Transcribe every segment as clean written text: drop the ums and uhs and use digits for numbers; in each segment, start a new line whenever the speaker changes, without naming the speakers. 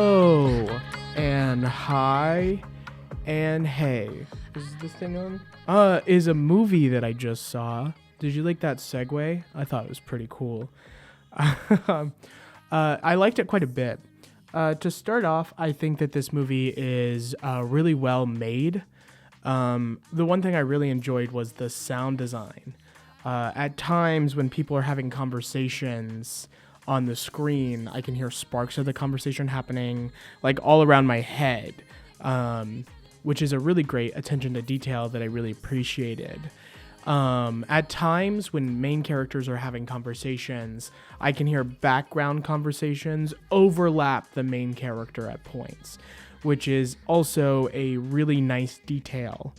Hello and hi and hey. Is this thing on? Is a movie that I just saw. Did you like that segue? I thought it was pretty cool. I liked it quite a bit. To start off, I think that this movie is really well made. The one thing I really enjoyed was the sound design. At times when people are having conversations on the screen, I can hear sparks of the conversation happening like all around my head, which is a really great attention to detail that I really appreciated. At times when main characters are having conversations, I can hear background conversations overlap the main character at points, which is also a really nice detail.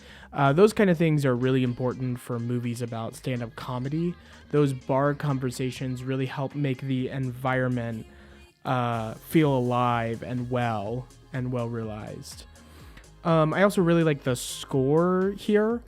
Those kind of things are really important for movies about stand-up comedy. Those bar conversations really help make the environment feel alive and well realized. I also really like the score here.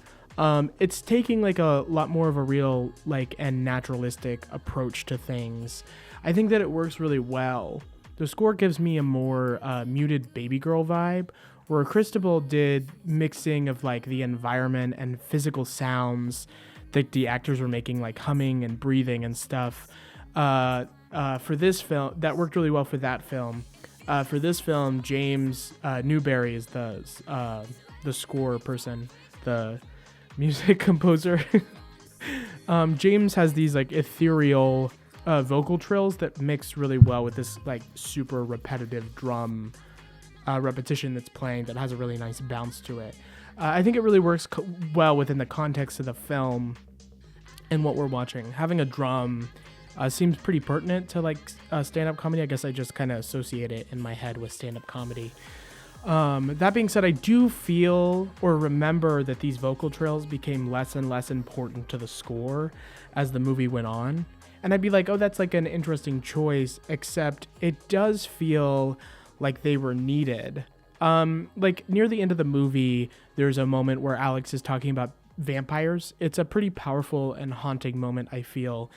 It's taking like a lot more of a real and naturalistic approach to things. I think that it works really well. The score gives me a more muted Baby Girl vibe, where Cristobal did mixing of the environment and physical sounds that the actors were making, like humming and breathing and stuff. For this film, that worked really well for that film. For this film, James Newberry is the score person, the music composer. James has these ethereal vocal trills that mix really well with this super repetitive drum repetition that's playing that has a really nice bounce to it. I think it really works well within the context of the film and what we're watching. Having a drum seems pretty pertinent to stand-up comedy. I guess I just kind of associate it in my head with stand-up comedy. That being said, I do feel or remember that these vocal trills became less and less important to the score as the movie went on. And I'd be like, oh, that's an interesting choice, except it does feel like they were needed. Near the end of the movie, there's a moment where Alex is talking about vampires. It's a pretty powerful and haunting moment, I feel.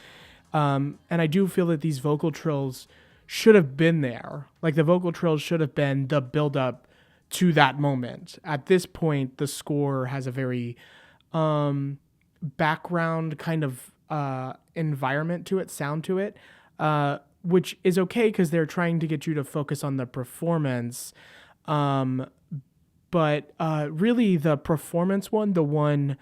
And I do feel that these vocal trills should have been there. The vocal trills should have been the build-up to that moment. At this point, the score has a very background kind of environment to it, sound to it, which is okay because they're trying to get you to focus on the performance. But really the performance one, the one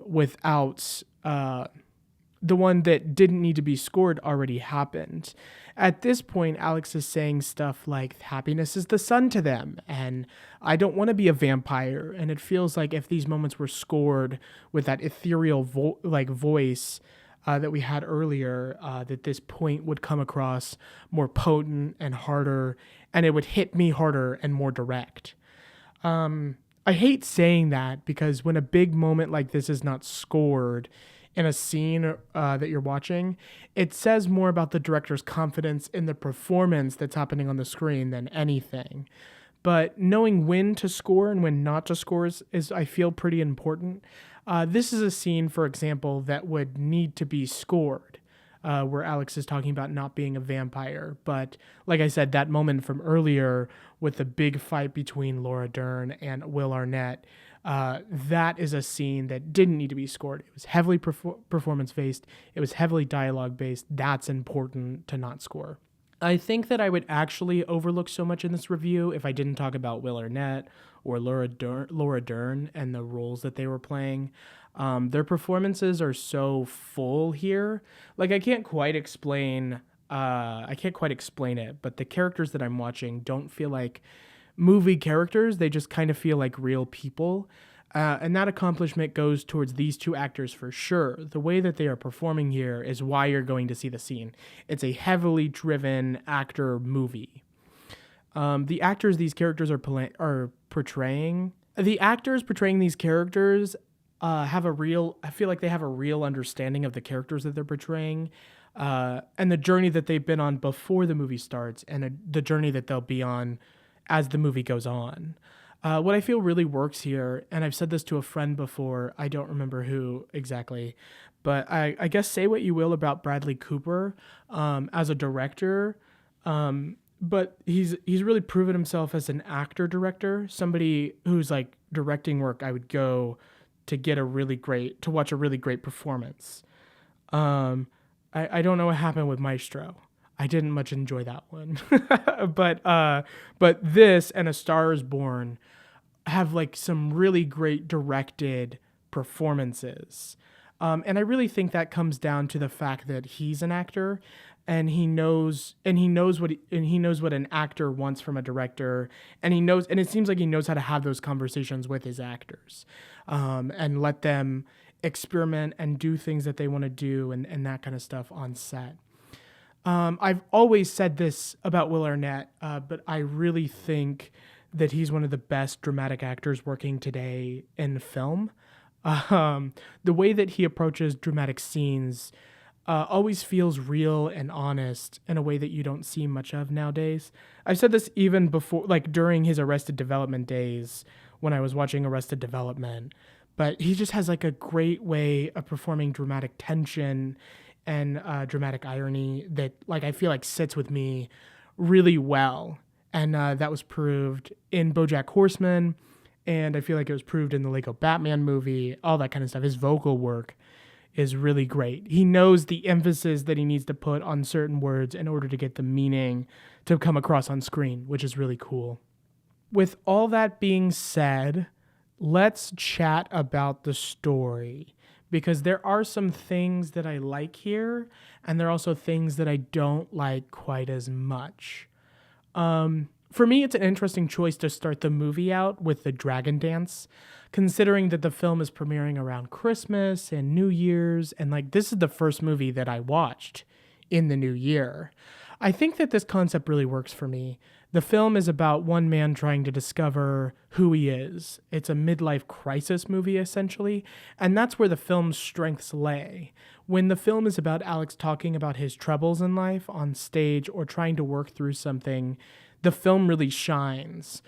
without the one that didn't need to be scored already happened. At this point, Alex is saying stuff like happiness is the sun to them, and I don't want to be a vampire. And it feels like if these moments were scored with that ethereal voice that we had earlier, that this point would come across more potent and harder, and it would hit me harder and more direct. I hate saying that because when a big moment like this is not scored in a scene that you're watching, it says more about the director's confidence in the performance that's happening on the screen than anything. But knowing when to score and when not to score is I feel, pretty important. This is a scene, for example, that would need to be scored, where Alex is talking about not being a vampire. But like I said, that moment from earlier with the big fight between Laura Dern and Will Arnett, that is a scene that didn't need to be scored. It was heavily performance-based. It was heavily dialogue-based. That's important to not score. I think that I would actually overlook so much in this review if I didn't talk about Will Arnett or Laura Dern and the roles that they were playing. Their performances are so full here. I can't quite explain it, but the characters that I'm watching don't feel like movie characters. They just kind of feel like real people. And that accomplishment goes towards these two actors for sure. The way that they are performing here is why you're going to see the scene. It's a heavily driven actor movie. The actors these characters are portraying, the actors portraying these characters I feel like they have a real understanding of the characters that they're portraying, and the journey that they've been on before the movie starts, and the journey that they'll be on as the movie goes on. What I feel really works here, and I've said this to a friend before, I don't remember who exactly, but I guess say what you will about Bradley Cooper as a director, but he's really proven himself as an actor director, somebody who's like directing work I would go to watch a really great performance. Um, I don't know what happened with Maestro. I didn't much enjoy that one, but this and A Star Is Born have like some really great directed performances. And I really think that comes down to the fact that he's an actor and he knows what an actor wants from a director, and it seems like he knows how to have those conversations with his actors, and let them experiment and do things that they want to do, and that kind of stuff on set. I've always said this about Will Arnett, but I really think that he's one of the best dramatic actors working today in film. The way that he approaches dramatic scenes always feels real and honest in a way that you don't see much of nowadays. I've said this even before, like during his Arrested Development days when I was watching Arrested Development, but he just has like a great way of performing dramatic tension and dramatic irony that like I feel like sits with me really well. And that was proved in BoJack Horseman, and I feel like it was proved in the Lego Batman movie, all that kind of stuff. His vocal work is really great. He knows the emphasis that he needs to put on certain words in order to get the meaning to come across on screen, which is really cool. With all that being said, let's chat about the story, because there are some things that I like here, and there are also things that I don't like quite as much. For me, it's an interesting choice to start the movie out with the dragon dance, considering that the film is premiering around Christmas and New Year's, and like this is the first movie that I watched in the new year. I think that this concept really works for me. The film is about one man trying to discover who he is. It's a midlife crisis movie, essentially, and that's where the film's strengths lay. When the film is about Alex talking about his troubles in life on stage or trying to work through something, the film really shines,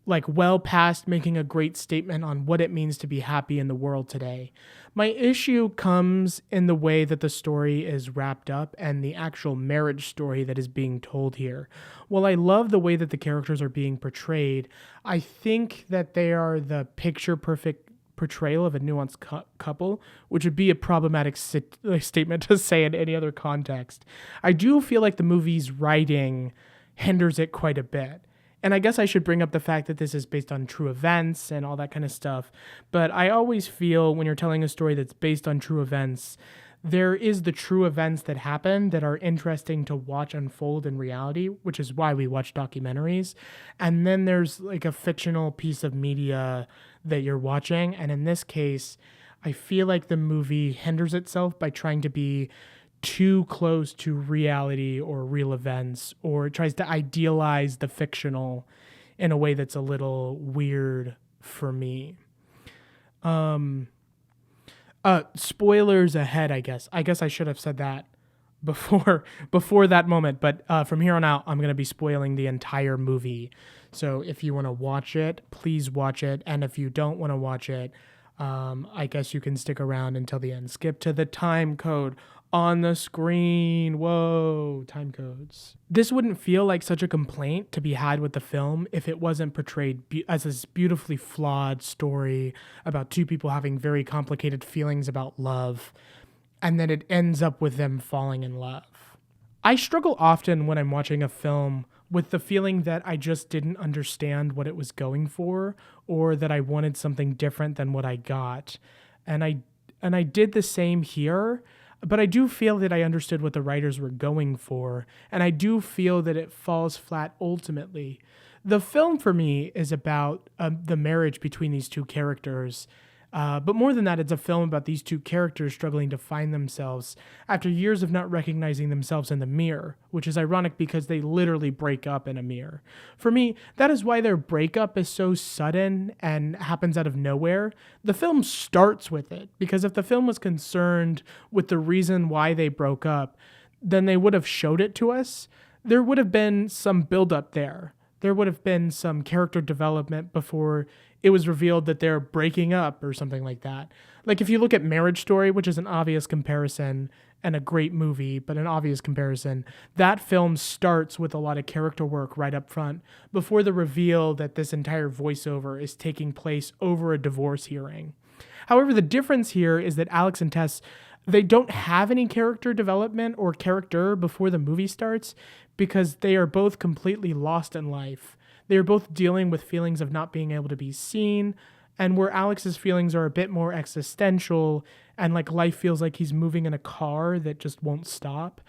like well past making a great statement on what it means to be happy in the world today. My issue comes in the way that the story is wrapped up and the actual marriage story that is being told here. While I love the way that the characters are being portrayed, I think that they are the picture perfect portrayal of a nuanced couple, which would be a problematic statement to say in any other context. I do feel like the movie's writing hinders it quite a bit. And I guess I should bring up the fact that this is based on true events and all that kind of stuff. But I always feel when you're telling a story that's based on true events, there is the true events that happen that are interesting to watch unfold in reality, which is why we watch documentaries. And then there's like a fictional piece of media that you're watching. And in this case, I feel like the movie hinders itself by trying to be too close to reality or real events, or it tries to idealize the fictional in a way that's a little weird for me. Spoilers ahead, I guess. I guess I should have said that before that moment, but from here on out, I'm going to be spoiling the entire movie. So if you want to watch it, please watch it. And if you don't want to watch it, I guess you can stick around until the end. Skip to the time code on the screen. Whoa, time codes. This wouldn't feel like such a complaint to be had with the film if it wasn't portrayed as this beautifully flawed story about two people having very complicated feelings about love, and then it ends up with them falling in love. I struggle often when I'm watching a film with the feeling that I just didn't understand what it was going for, or that I wanted something different than what I got. And I did the same here. But I do feel that I understood what the writers were going for, and I do feel that it falls flat ultimately. The film for me is about the marriage between these two characters, but more than that, it's a film about these two characters struggling to find themselves after years of not recognizing themselves in the mirror, which is ironic because they literally break up in a mirror. For me, that is why their breakup is so sudden and happens out of nowhere. The film starts with it, because if the film was concerned with the reason why they broke up, then they would have showed it to us. There would have been some buildup there. There would have been some character development before it was revealed that they're breaking up or something like that. Like if you look at Marriage Story, which is an obvious comparison, and a great movie, but an obvious comparison. That film starts with a lot of character work right up front before the reveal that this entire voiceover is taking place over a divorce hearing. However, the difference here is that Alex and Tess, they don't have any character development or character before the movie starts because they are both completely lost in life. They are both dealing with feelings of not being able to be seen, and where Alex's feelings are a bit more existential and like life feels like he's moving in a car that just won't stop.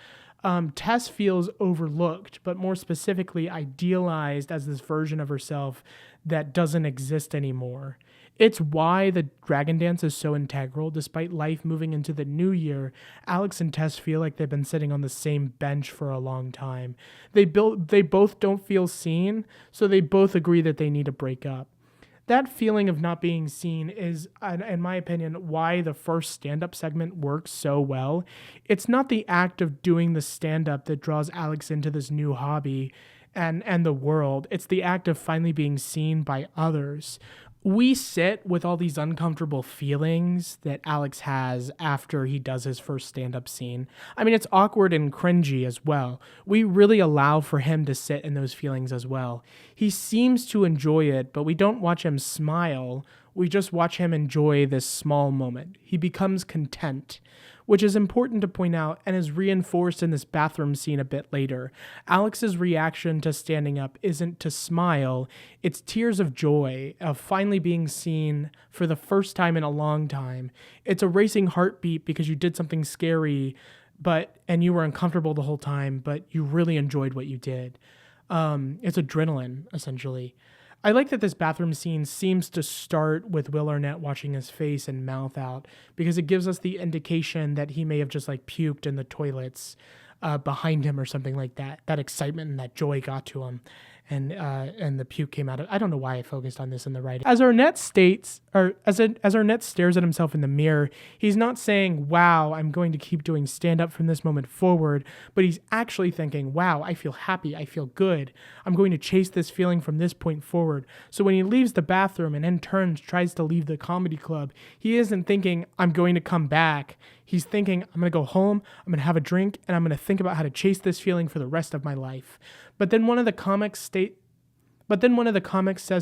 Tess feels overlooked, but more specifically idealized as this version of herself that doesn't exist anymore. It's why the dragon dance is so integral. Despite life moving into the new year, Alex and Tess feel like they've been sitting on the same bench for a long time. They both don't feel seen, so they both agree that they need to break up. That feeling of not being seen is, in my opinion, why the first stand-up segment works so well. It's not the act of doing the stand-up that draws Alex into this new hobby and the world. It's the act of finally being seen by others. We sit with all these uncomfortable feelings that Alex has after he does his first stand-up scene. I mean, it's awkward and cringy as well. We really allow for him to sit in those feelings as well. He seems to enjoy it, but we don't watch him smile. We just watch him enjoy this small moment. He becomes content, which is important to point out and is reinforced in this bathroom scene a bit later. Alex's reaction to standing up isn't to smile, it's tears of joy, of finally being seen for the first time in a long time. It's a racing heartbeat because you did something scary, and you were uncomfortable the whole time, but you really enjoyed what you did. It's adrenaline, essentially. I like that this bathroom scene seems to start with Will Arnett washing his face and mouth out because it gives us the indication that he may have just like puked in the toilets behind him or something like that. That excitement and that joy got to him, and the puke came out. I don't know why I focused on this in the writing. As Arnett stares at himself in the mirror, he's not saying, "Wow, I'm going to keep doing stand-up from this moment forward," but he's actually thinking, "Wow, I feel happy, I feel good. I'm going to chase this feeling from this point forward." So when he leaves the bathroom and in turn tries to leave the comedy club, he isn't thinking, "I'm going to come back." He's thinking, "I'm going to go home, I'm going to have a drink, and I'm going to think about how to chase this feeling for the rest of my life." But then one of the comics says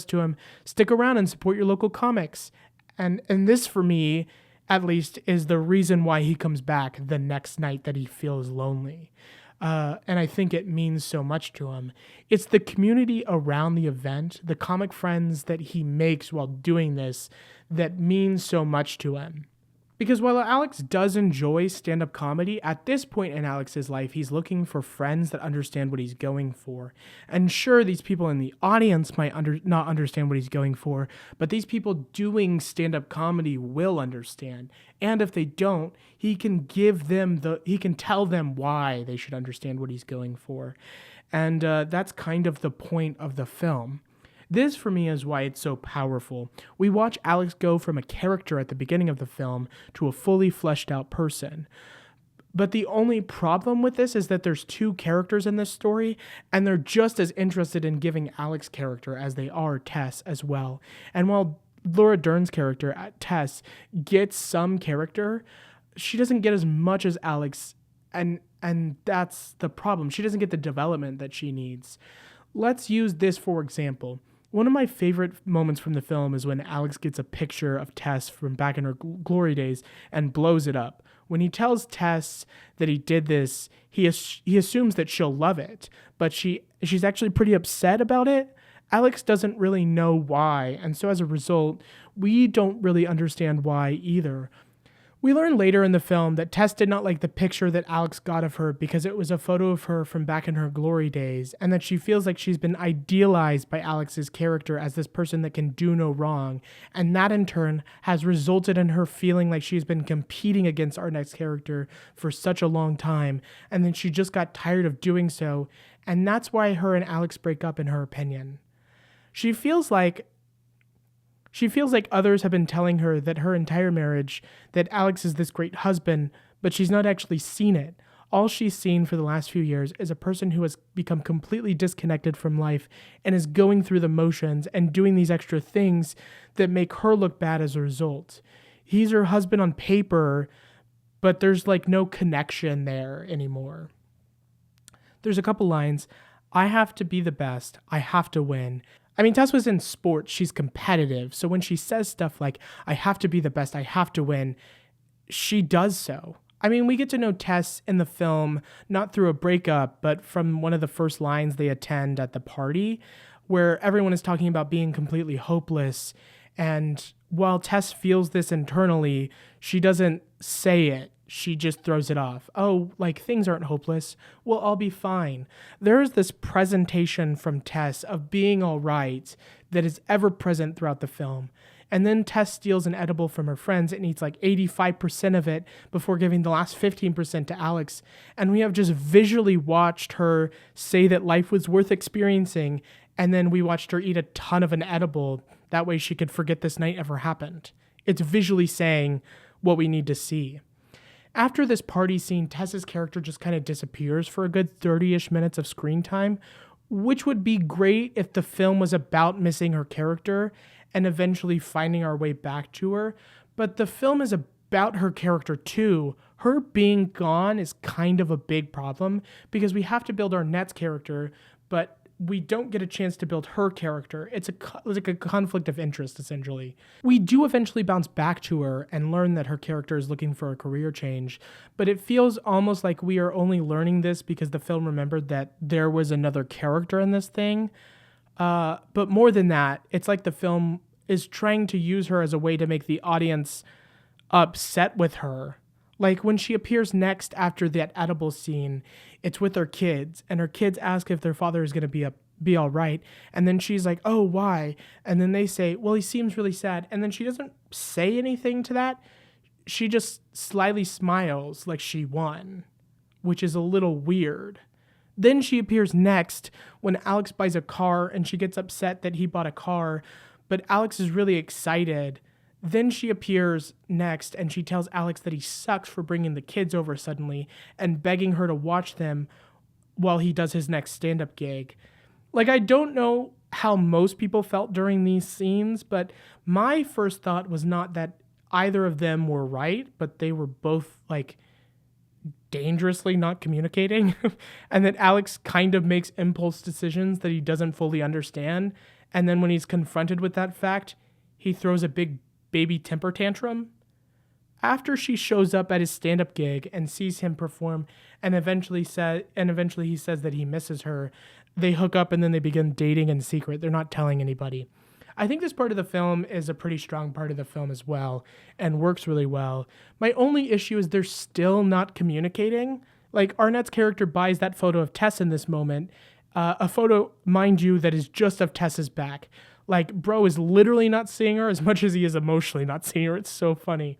to him, "Stick around and support your local comics." And this, for me, at least, is the reason why he comes back the next night that he feels lonely. And I think it means so much to him. It's the community around the event, the comic friends that he makes while doing this, that means so much to him. Because while Alex does enjoy stand-up comedy, at this point in Alex's life, he's looking for friends that understand what he's going for. And sure, these people in the audience might not understand what he's going for, but these people doing stand-up comedy will understand. And if they don't, he can tell them why they should understand what he's going for. And that's kind of the point of the film. This, for me, is why it's so powerful. We watch Alex go from a character at the beginning of the film to a fully fleshed out person. But the only problem with this is that there's two characters in this story, and they're just as interested in giving Alex character as they are Tess as well. And while Laura Dern's character, Tess, gets some character, she doesn't get as much as Alex, and that's the problem. She doesn't get the development that she needs. Let's use this for example. One of my favorite moments from the film is when Alex gets a picture of Tess from back in her glory days and blows it up. When he tells Tess that he did this, he assumes that she'll love it, but she's actually pretty upset about it. Alex doesn't really know why, and so as a result, we don't really understand why either. We learn later in the film that Tess did not like the picture that Alex got of her because it was a photo of her from back in her glory days, and that she feels like she's been idealized by Alex's character as this person that can do no wrong, and that in turn has resulted in her feeling like she's been competing against our next character for such a long time, and then she just got tired of doing so, and that's why her and Alex break up in her opinion. She feels like others have been telling her that her entire marriage, that Alex is this great husband, but she's not actually seen it. All she's seen for the last few years is a person who has become completely disconnected from life and is going through the motions and doing these extra things that make her look bad as a result. He's her husband on paper, but there's like no connection there anymore. There's a couple lines. I have to be the best. I have to win. I mean, Tess was in sports. She's competitive. So when she says stuff like, I have to be the best, I have to win, she does so. I mean, we get to know Tess in the film, not through a breakup, but from one of the first lines they attend at the party, where everyone is talking about being completely hopeless. And while Tess feels this internally, she doesn't say it. She just throws it off. Oh, like things aren't hopeless. We'll all be fine. There's this presentation from Tess of being all right that is ever present throughout the film. And then Tess steals an edible from her friends and eats like 85% of it before giving the last 15% to Alex. And we have just visually watched her say that life was worth experiencing. And then we watched her eat a ton of an edible. That way she could forget this night ever happened. It's visually saying what we need to see. After this party scene, Tess's character just kind of disappears for a good 30-ish minutes of screen time, which would be great if the film was about missing her character and eventually finding our way back to her. But the film is about her character too. Her being gone is kind of a big problem because we have to build Arnett's character, but we don't get a chance to build her character. It's like a conflict of interest, essentially. We do eventually bounce back to her and learn that her character is looking for a career change, but it feels almost like we are only learning this because the film remembered that there was another character in this thing. But more than that, it's like the film is trying to use her as a way to make the audience upset with her. Like when she appears next after that edible scene, it's with her kids, and her kids ask if their father is going to be all right. And then she's like, oh, why? And then they say, well, he seems really sad. And then she doesn't say anything to that. She just slyly smiles like she won, which is a little weird. Then she appears next when Alex buys a car and she gets upset that he bought a car, but Alex is really excited. Then she appears next and she tells Alex that he sucks for bringing the kids over suddenly and begging her to watch them while he does his next stand-up gig. Like, I don't know how most people felt during these scenes, but my first thought was not that either of them were right, but they were both, like, dangerously not communicating and that Alex kind of makes impulse decisions that he doesn't fully understand. And then when he's confronted with that fact, he throws a big baby temper tantrum. After she shows up at his stand-up gig and sees him perform and eventually he says that he misses her, they hook up and then they begin dating in secret. They're not telling anybody. I think this part of the film is a pretty strong part of the film as well and works really well. My only issue is they're still not communicating. Like, Arnett's character buys that photo of Tess in this moment, a photo, mind you, that is just of Tess's back. Like, bro is literally not seeing her as much as he is emotionally not seeing her. It's so funny.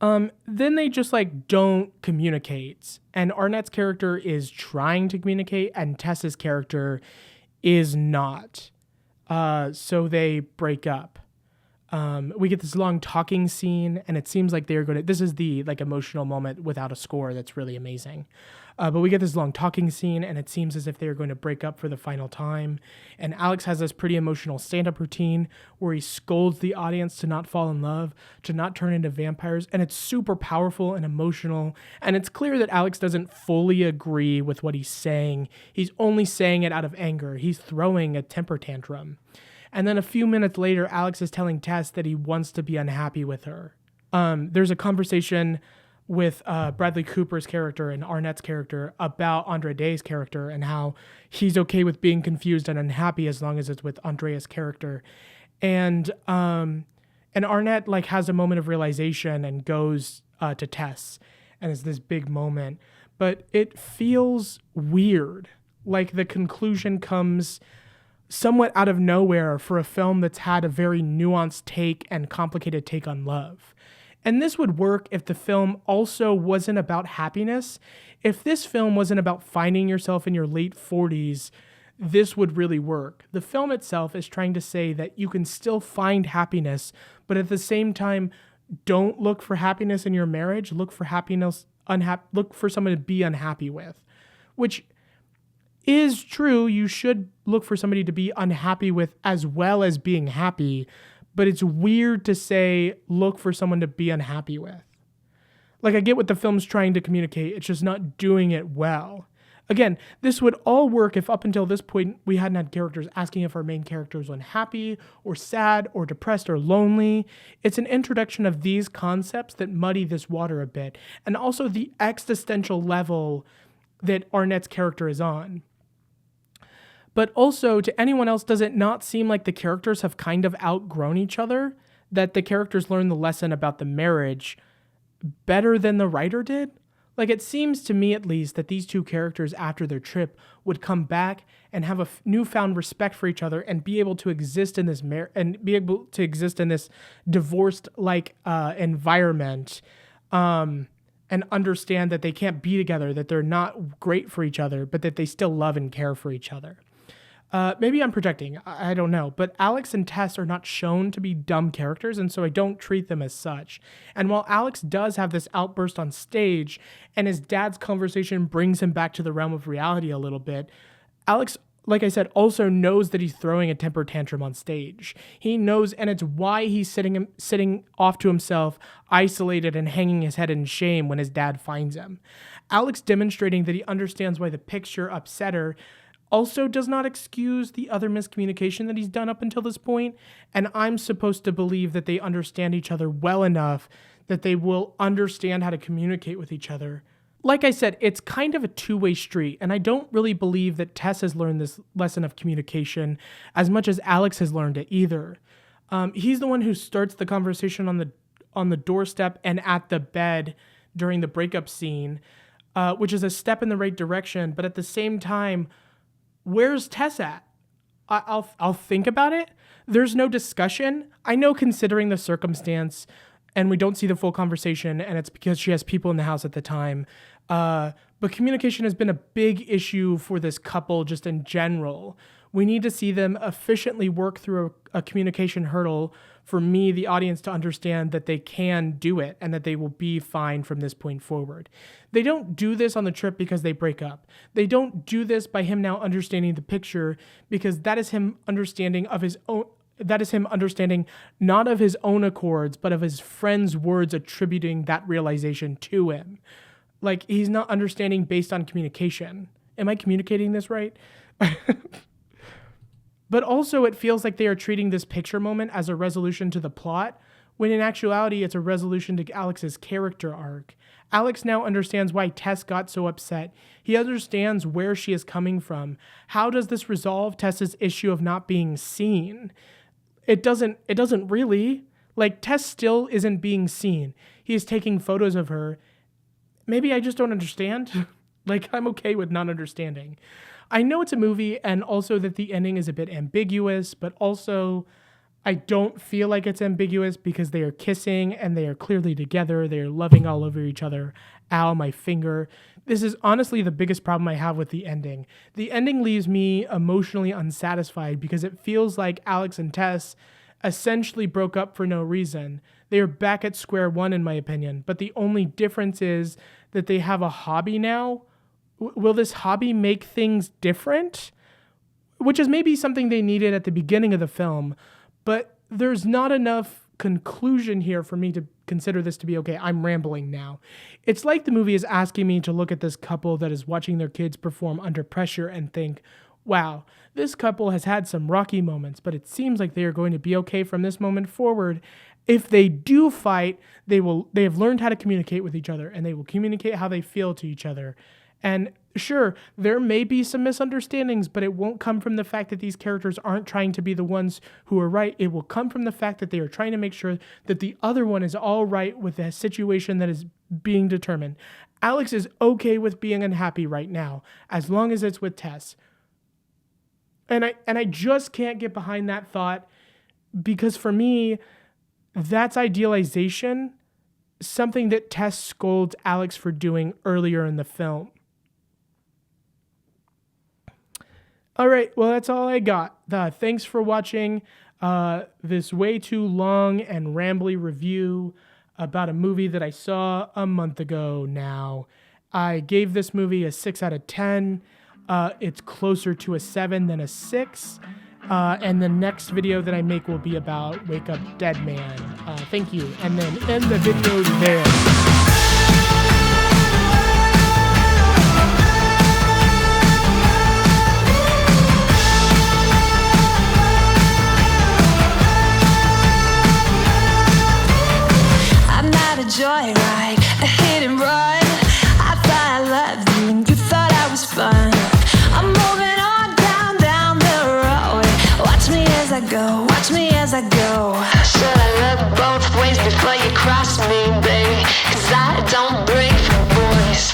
Then they just, like, don't communicate. And Arnett's character is trying to communicate, and Tess's character is not. So they break up. We get this long talking scene, and it seems like they're going to... This is the, like, emotional moment without a score that's really amazing. But we get this long talking scene, and it seems as if they're going to break up for the final time. And Alex has this pretty emotional stand-up routine where he scolds the audience to not fall in love, to not turn into vampires, and it's super powerful and emotional. And it's clear that Alex doesn't fully agree with what he's saying. He's only saying it out of anger. He's throwing a temper tantrum. And then a few minutes later, Alex is telling Tess that he wants to be unhappy with her. There's a conversation with Bradley Cooper's character and Arnett's character about Andra Day's character and how he's okay with being confused and unhappy as long as it's with Andrea's character. And Arnett, like, has a moment of realization and goes to Tess, and it's this big moment. But it feels weird. Like, the conclusion comes somewhat out of nowhere for a film that's had a very nuanced take and complicated take on love. And this would work if the film also wasn't about happiness. If this film wasn't about finding yourself in your late 40s, this would really work. The film itself is trying to say that you can still find happiness, but at the same time, don't look for happiness in your marriage. Look for happiness, look for someone to be unhappy with, which is true. You should look for somebody to be unhappy with as well as being happy, but it's weird to say look for someone to be unhappy with. Like, I get what the film's trying to communicate, it's just not doing it well. Again, this would all work if up until this point we hadn't had characters asking if our main character was unhappy or sad or depressed or lonely. It's an introduction of these concepts that muddy this water a bit, and also the existential level that Arnett's character is on. But also, to anyone else, does it not seem like the characters have kind of outgrown each other? That the characters learn the lesson about the marriage better than the writer did? Like, it seems to me, at least, that these two characters, after their trip, would come back and have a newfound respect for each other and be able to exist in this divorced-like environment, and understand that they can't be together, that they're not great for each other, but that they still love and care for each other. Maybe I'm projecting, I don't know, but Alex and Tess are not shown to be dumb characters, and so I don't treat them as such. And while Alex does have this outburst on stage, and his dad's conversation brings him back to the realm of reality a little bit, Alex, like I said, also knows that he's throwing a temper tantrum on stage. He knows, and it's why he's sitting off to himself, isolated and hanging his head in shame when his dad finds him. Alex demonstrating that he understands why the picture upset her also does not excuse the other miscommunication that he's done up until this point, and I'm supposed to believe that they understand each other well enough that they will understand how to communicate with each other. Like I said, it's kind of a two-way street, and I don't really believe that Tess has learned this lesson of communication as much as Alex has learned it either. He's the one who starts the conversation on the doorstep and at the bed during the breakup scene, which is a step in the right direction, but at the same time, where's Tess at? I'll think about it. There's no discussion. I know, considering the circumstance, and we don't see the full conversation, and it's because she has people in the house at the time. But communication has been a big issue for this couple just in general. We need to see them efficiently work through a communication hurdle for me, the audience, to understand that they can do it and that they will be fine from this point forward. They don't do this on the trip because they break up. They don't do this by him now understanding the picture, because that is him understanding of his own. That is him understanding not of his own accords, but of his friend's words attributing that realization to him. Like, he's not understanding based on communication. Am I communicating this right? But also, it feels like they are treating this picture moment as a resolution to the plot, when in actuality, it's a resolution to Alex's character arc. Alex now understands why Tess got so upset. He understands where she is coming from. How does this resolve Tess's issue of not being seen? It doesn't really. Like, Tess still isn't being seen. He is taking photos of her. Maybe I just don't understand. Like, I'm okay with not understanding. I know it's a movie, and also that the ending is a bit ambiguous, but also I don't feel like it's ambiguous because they are kissing and they are clearly together. They are loving all over each other. Ow, my finger. This is honestly the biggest problem I have with the ending. The ending leaves me emotionally unsatisfied because it feels like Alex and Tess essentially broke up for no reason. They are back at square one, in my opinion, but the only difference is that they have a hobby now. Will this hobby make things different? Which is maybe something they needed at the beginning of the film, but there's not enough conclusion here for me to consider this to be okay. I'm rambling now. It's like the movie is asking me to look at this couple that is watching their kids perform under pressure and think, wow, this couple has had some rocky moments, but it seems like they are going to be okay from this moment forward. If they do fight, they have learned how to communicate with each other, and they will communicate how they feel to each other. And sure, there may be some misunderstandings, but it won't come from the fact that these characters aren't trying to be the ones who are right. It will come from the fact that they are trying to make sure that the other one is all right with the situation that is being determined. Alex is okay with being unhappy right now, as long as it's with Tess. And I just can't get behind that thought, because for me, that's idealization, something that Tess scolds Alex for doing earlier in the film. All right, well, that's all I got. Thanks for watching this way too long and rambly review about a movie that I saw a month ago now. I gave this movie a 6 out of 10. It's closer to a 7 than a 6. And the next video that I make will be about Wake Up Dead Man. Thank you. And then end the video there.
joyride, a hit and run. I thought I loved you and you thought I was fun. I'm moving on down the road. Watch me as I go, watch me as I go. Should I look both ways before you cross me, babe?